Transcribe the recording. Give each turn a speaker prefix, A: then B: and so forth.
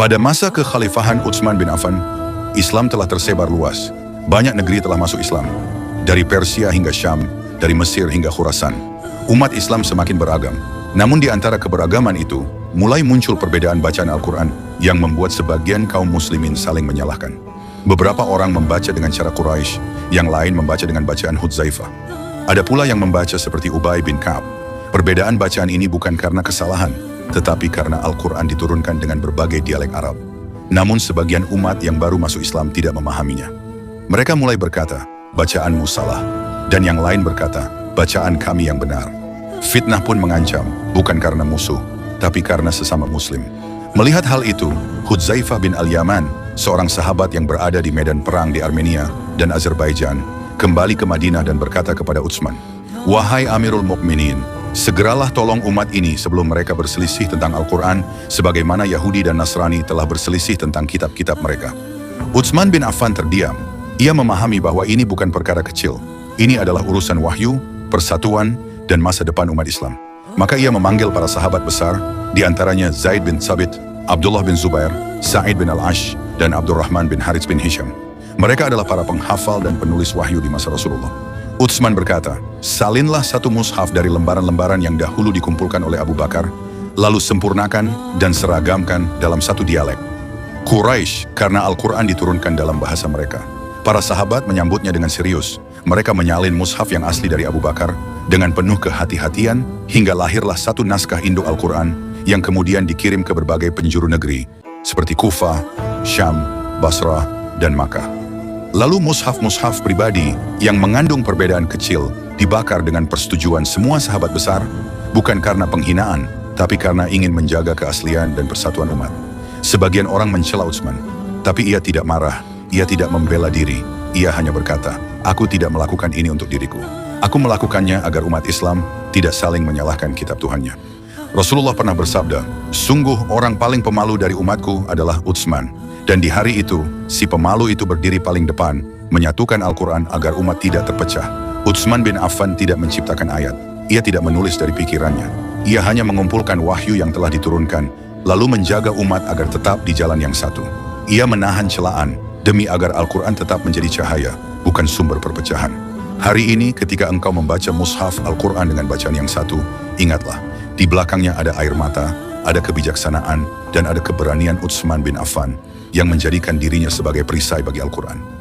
A: Pada masa kekhalifahan Utsman bin Affan, Islam telah tersebar luas. Banyak negeri telah masuk Islam. Dari Persia hingga Syam, dari Mesir hingga Khurasan. Umat Islam semakin beragam. Namun di antara keberagaman itu, mulai muncul perbedaan bacaan Al-Quran yang membuat sebagian kaum muslimin saling menyalahkan. Beberapa orang membaca dengan cara Quraisy, yang lain membaca dengan bacaan Hudzaifah. Ada pula yang membaca seperti Ubay bin Ka'ab. Perbedaan bacaan ini bukan karena kesalahan, tetapi karena Al-Quran diturunkan dengan berbagai dialek Arab. Namun sebagian umat yang baru masuk Islam tidak memahaminya. Mereka mulai berkata, bacaanmu salah. Dan yang lain berkata, bacaan kami yang benar. Fitnah pun mengancam, bukan karena musuh, tapi karena sesama muslim. Melihat hal itu, Hudzaifah bin Al-Yaman, seorang sahabat yang berada di medan perang di Armenia dan Azerbaijan, kembali ke Madinah dan berkata kepada Utsman, "Wahai Amirul Mukminin, segeralah tolong umat ini sebelum mereka berselisih tentang Al-Quran, sebagaimana Yahudi dan Nasrani telah berselisih tentang kitab-kitab mereka." Utsman bin Affan terdiam. Ia memahami bahwa ini bukan perkara kecil. Ini adalah urusan wahyu, persatuan, dan masa depan umat Islam. Maka ia memanggil para sahabat besar, di antaranya Zaid bin Thabit, Abdullah bin Zubair, Sa'id bin Al-Ash, dan Abdurrahman bin Harits bin Hisham. Mereka adalah para penghafal dan penulis wahyu di masa Rasulullah. Utsman berkata, salinlah satu mushaf dari lembaran-lembaran yang dahulu dikumpulkan oleh Abu Bakar, lalu sempurnakan dan seragamkan dalam satu dialek. Quraisy, karena Al-Quran diturunkan dalam bahasa mereka. Para sahabat menyambutnya dengan serius. Mereka menyalin mushaf yang asli dari Abu Bakar dengan penuh kehati-hatian hingga lahirlah satu naskah induk Al-Quran yang kemudian dikirim ke berbagai penjuru negeri seperti Kufah, Syam, Basrah, dan Makkah. Lalu mushaf-mushaf pribadi yang mengandung perbedaan kecil dibakar dengan persetujuan semua sahabat besar, bukan karena penghinaan, tapi karena ingin menjaga keaslian dan persatuan umat. Sebagian orang mencela Utsman, tapi ia tidak marah, ia tidak membela diri, ia hanya berkata, aku tidak melakukan ini untuk diriku. Aku melakukannya agar umat Islam tidak saling menyalahkan kitab Tuhannya. Rasulullah pernah bersabda, sungguh orang paling pemalu dari umatku adalah Utsman. Dan di hari itu, si pemalu itu berdiri paling depan, menyatukan Al-Quran agar umat tidak terpecah. Utsman bin Affan tidak menciptakan ayat. Ia tidak menulis dari pikirannya. Ia hanya mengumpulkan wahyu yang telah diturunkan, lalu menjaga umat agar tetap di jalan yang satu. Ia menahan celaan, demi agar Al-Quran tetap menjadi cahaya, bukan sumber perpecahan. Hari ini ketika engkau membaca mushaf Al-Quran dengan bacaan yang satu, ingatlah, di belakangnya ada air mata, ada kebijaksanaan, dan ada keberanian Utsman bin Affan yang menjadikan dirinya sebagai perisai bagi Al-Quran.